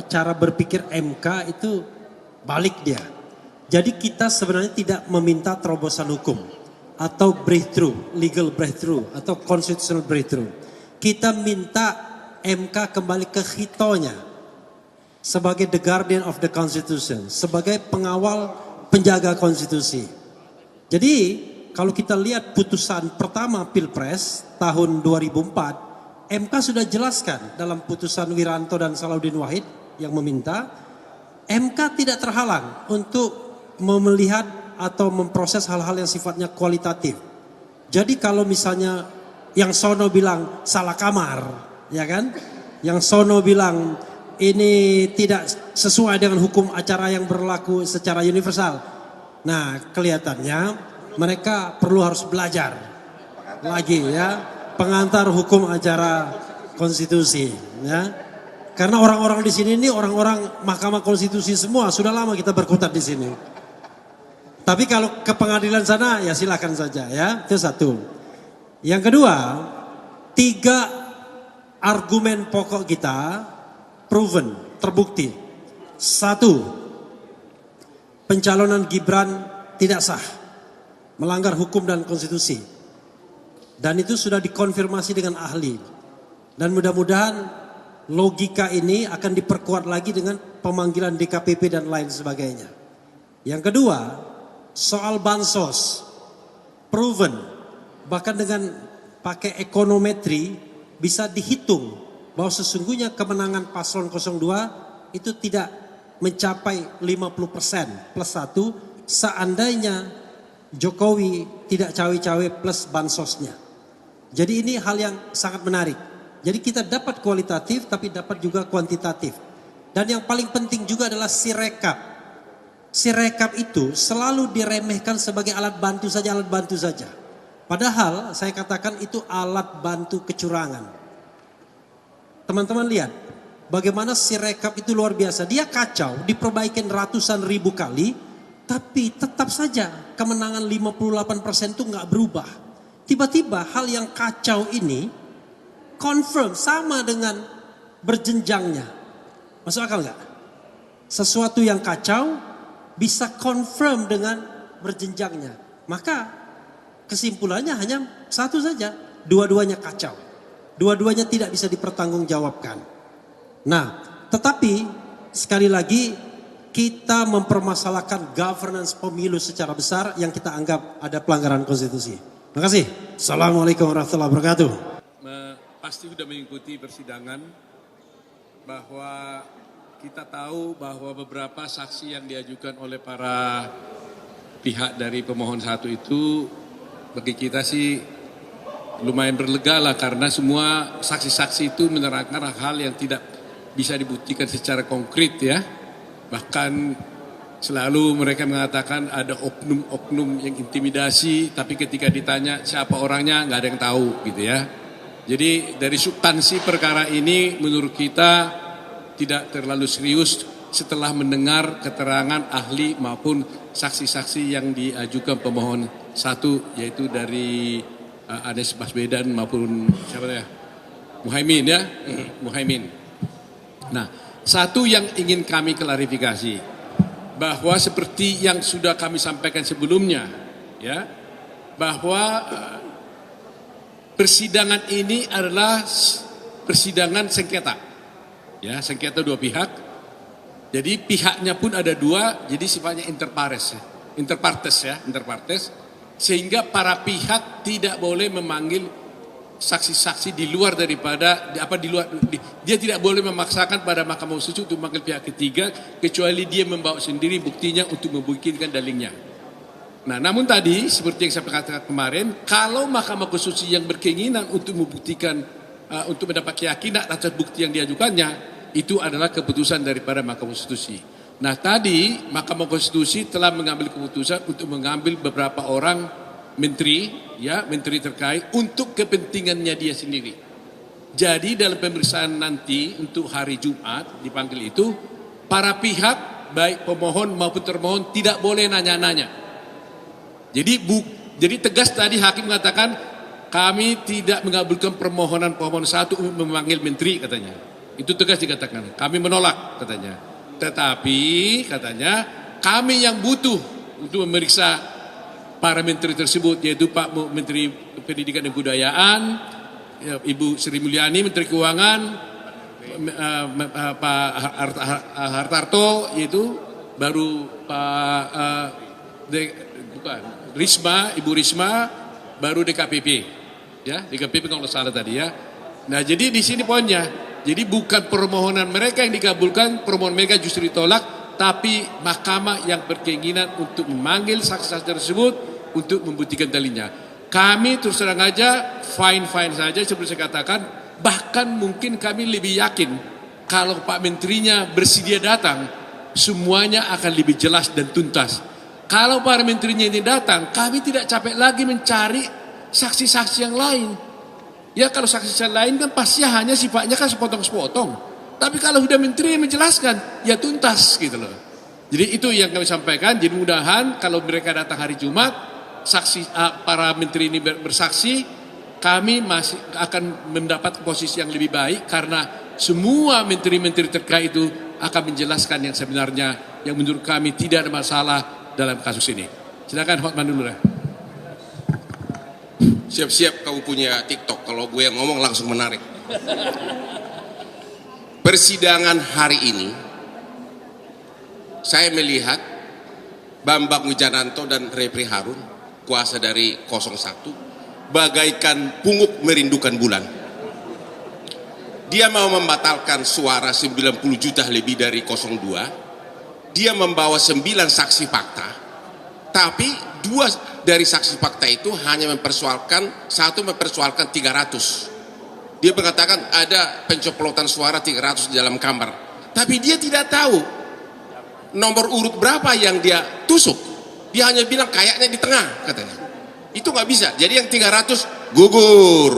cara berpikir MK itu balik dia. Jadi kita sebenarnya tidak meminta terobosan hukum atau breakthrough, legal breakthrough atau constitutional breakthrough. Kita minta MK kembali ke hitonya sebagai the guardian of the constitution, sebagai pengawal penjaga konstitusi. Jadi kalau kita lihat putusan pertama Pilpres tahun 2004, MK sudah jelaskan dalam putusan Wiranto dan Salahuddin Wahid yang meminta MK tidak terhalang untuk melihat atau memproses hal-hal yang sifatnya kualitatif. Jadi kalau misalnya yang sono bilang salah kamar, ya kan? Yang sono bilang ini tidak sesuai dengan hukum acara yang berlaku secara universal. Nah, kelihatannya mereka perlu harus belajar lagi ya, pengantar hukum acara konstitusi ya. Karena orang-orang di sini ini orang-orang Mahkamah Konstitusi semua, sudah lama kita berkutat di sini. Tapi kalau ke pengadilan sana ya silakan saja ya, itu satu. Yang kedua, 3 argumen pokok kita proven, terbukti. 1, pencalonan Gibran tidak sah, melanggar hukum dan konstitusi. Dan itu sudah dikonfirmasi dengan ahli. Dan mudah-mudahan logika ini akan diperkuat lagi dengan pemanggilan DKPP dan lain sebagainya. Yang kedua, soal bansos, proven, bahkan dengan pakai ekonometri bisa dihitung bahwa sesungguhnya kemenangan paslon 02 itu tidak mencapai 50% plus 1 seandainya Jokowi tidak cawe-cawe plus bansosnya. Jadi ini hal yang sangat menarik. Jadi kita dapat kualitatif tapi dapat juga kuantitatif. Dan yang paling penting juga adalah sirekap. Sirekap itu selalu diremehkan sebagai alat bantu saja, alat bantu saja. Padahal saya katakan itu alat bantu kecurangan. Teman-teman lihat bagaimana sirekap itu luar biasa. Dia kacau, diperbaikin ratusan ribu kali, tapi tetap saja kemenangan 58% itu nggak berubah. Tiba-tiba hal yang kacau ini confirm sama dengan berjenjangnya. Masuk akal nggak? Sesuatu yang kacau bisa confirm dengan berjenjangnya. Maka kesimpulannya hanya satu saja. Dua-duanya kacau. Dua-duanya tidak bisa dipertanggungjawabkan. Nah, tetapi sekali lagi kita mempermasalahkan governance pemilu secara besar yang kita anggap ada pelanggaran konstitusi. Terima kasih. Assalamualaikum warahmatullahi wabarakatuh. Pasti sudah mengikuti persidangan bahwa kita tahu bahwa beberapa saksi yang diajukan oleh para pihak dari pemohon 1 itu bagi kita sih lumayan berlega lah karena semua saksi-saksi itu menerangkan hal yang tidak bisa dibuktikan secara konkret ya. Bahkan selalu mereka mengatakan ada oknum-oknum yang intimidasi tapi ketika ditanya siapa orangnya nggak ada yang tahu gitu ya. Jadi dari substansi perkara ini menurut kita tidak terlalu serius setelah mendengar keterangan ahli maupun saksi-saksi yang diajukan pemohon 1 yaitu dari Anies Baswedan maupun siapa ya? Muhaimin ya, Muhaimin. Nah, satu yang ingin kami klarifikasi bahwa seperti yang sudah kami sampaikan sebelumnya ya, bahwa persidangan ini adalah persidangan sengketa. Ya, sengketa 2 pihak. Jadi pihaknya pun ada 2, jadi sifatnya interpartes ya. Sehingga para pihak tidak boleh memanggil saksi-saksi di luar daripada dia tidak boleh memaksakan pada Mahkamah Konstitusi untuk memanggil pihak ketiga kecuali dia membawa sendiri buktinya untuk membuktikan dalilnya. Nah, namun tadi seperti yang saya katakan kemarin, kalau Mahkamah Konstitusi yang berkeinginan untuk membuktikan, untuk mendapat keyakinan atas bukti yang diajukannya, itu adalah keputusan daripada Mahkamah Konstitusi. Nah, tadi Mahkamah Konstitusi telah mengambil keputusan untuk mengambil beberapa orang menteri, ya, menteri terkait untuk kepentingannya dia sendiri. Jadi dalam pemeriksaan nanti untuk hari Jumat dipanggil itu, para pihak baik pemohon maupun termohon tidak boleh nanya-nanya. Jadi tegas tadi hakim mengatakan kami tidak mengabulkan permohonan pemohon 1 untuk memanggil menteri katanya. Itu tegas dikatakan. Kami menolak katanya. Tetapi katanya kami yang butuh untuk memeriksa para menteri tersebut, yaitu Pak Menteri Pendidikan dan Kebudayaan, Ibu Sri Mulyani Menteri Keuangan, Pak Hartarto, yaitu baru Pak Risma, Ibu Risma, baru DKPP, ya DKPP kalau salah tadi ya. Nah jadi di sini poinnya, jadi bukan permohonan mereka yang dikabulkan, permohonan mereka justru ditolak, tapi mahkamah yang berkeinginan untuk memanggil saksi-saksi tersebut untuk membuktikan dalinya. Kami terus terang aja fine saja seperti saya katakan, bahkan mungkin kami lebih yakin kalau Pak Menterinya bersedia datang, semuanya akan lebih jelas dan tuntas. Kalau para menterinya ini datang, kami tidak capek lagi mencari saksi-saksi yang lain. Ya kalau saksi-saksi lain kan pasti hanya sifatnya kan sepotong-sepotong. Tapi kalau sudah menteri menjelaskan, ya tuntas gitu loh. Jadi itu yang kami sampaikan. Jadi mudah-mudahan kalau mereka datang hari Jumat, saksi para menteri ini bersaksi, kami masih akan mendapat posisi yang lebih baik karena semua menteri-menteri terkait itu akan menjelaskan yang sebenarnya yang menurut kami tidak ada masalah dalam kasus ini. Silakan Hotman dulu lah. Siap-siap kamu punya TikTok, kalau gue yang ngomong langsung menarik. Persidangan hari ini, saya melihat Bambang Wijananto dan Refri Harun, kuasa dari 01, bagaikan pungut merindukan bulan. Dia mau membatalkan suara 90 juta lebih dari 02, dia membawa 9 saksi fakta, tapi 2 dari saksi fakta itu hanya mempersoalkan, satu mempersoalkan 300. Dia mengatakan ada pencoplotan suara 300 di dalam kamar. Tapi dia tidak tahu nomor urut berapa yang dia tusuk. Dia hanya bilang kayaknya di tengah katanya. Itu nggak bisa. Jadi yang 300 gugur.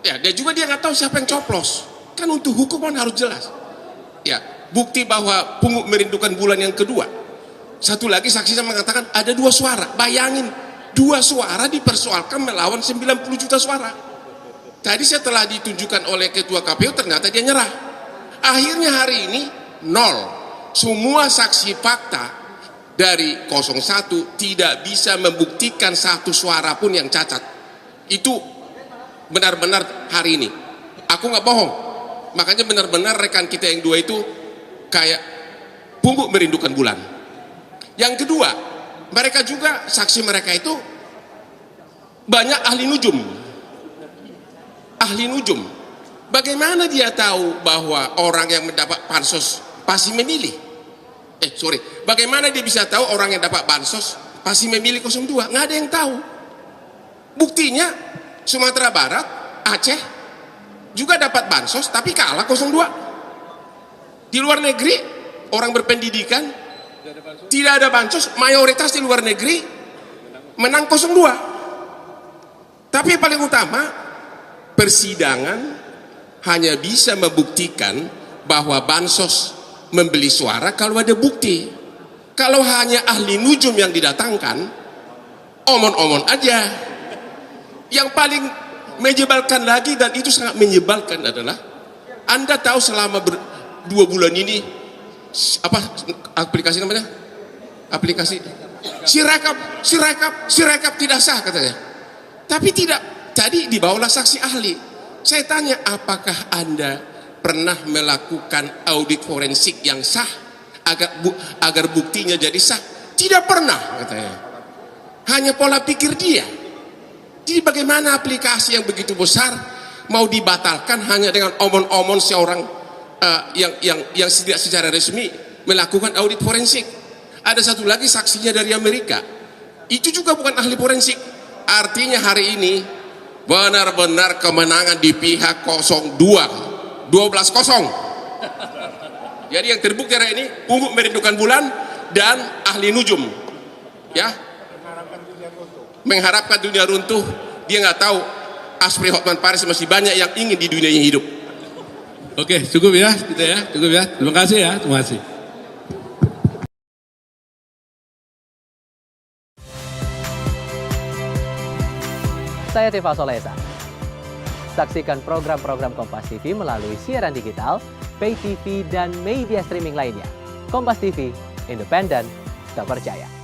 Ya, dan juga dia nggak tahu siapa yang coplos. Kan untuk hukuman harus jelas. Ya, bukti bahwa pungut merindukan bulan yang kedua. Satu lagi saksinya mengatakan ada 2 suara. Bayangin, 2 suara dipersoalkan melawan 90 juta suara. Tadi setelah ditunjukkan oleh ketua KPU ternyata dia nyerah. Akhirnya hari ini 0. Semua saksi fakta dari 01 tidak bisa membuktikan 1 suara pun yang cacat. Itu benar-benar hari ini. Aku nggak bohong. Makanya benar-benar rekan kita yang 2 itu kayak pungut merindukan bulan. Yang kedua, mereka juga, saksi mereka itu banyak ahli nujum. Ahli nujum. Bagaimana dia tahu bahwa orang yang mendapat bansos pasti memilih? Bagaimana dia bisa tahu orang yang dapat bansos pasti memilih 02? Nggak ada yang tahu. Buktinya Sumatera Barat, Aceh juga dapat bansos tapi kalah 02. Di luar negeri orang berpendidikan tidak ada bansos, mayoritas di luar negeri menang 02. Tapi yang paling utama, persidangan hanya bisa membuktikan bahwa bansos membeli suara kalau ada bukti. Kalau hanya ahli nujum yang didatangkan, omon-omon aja. Yang paling menyebalkan lagi, dan itu sangat menyebalkan adalah, Anda tahu selama 2 bulan ini apa aplikasi namanya? Aplikasi Sirekap tidak sah katanya. Tapi tidak, tadi dibawalah saksi ahli. Saya tanya, apakah Anda pernah melakukan audit forensik yang sah agar buktinya jadi sah? Tidak pernah katanya. Hanya pola pikir dia. Jadi bagaimana aplikasi yang begitu besar mau dibatalkan hanya dengan omon-omon seorang yang tidak secara resmi melakukan audit forensik. Ada satu lagi saksinya dari Amerika, itu juga bukan ahli forensik. Artinya hari ini benar-benar kemenangan di pihak 02, 12-0. Jadi yang terbukti hari ini pungut merindukan bulan dan ahli nujum, ya, mengharapkan dunia runtuh. Dia nggak tahu Aspri Hotman Paris masih banyak yang ingin di dunia ini hidup. Oke, cukup ya, kita ya, cukup ya. Terima kasih ya, terima kasih. Saya Tifa Solesa. Saksikan program-program Kompas TV melalui siaran digital, pay TV, dan media streaming lainnya. Kompas TV, independen, terpercaya.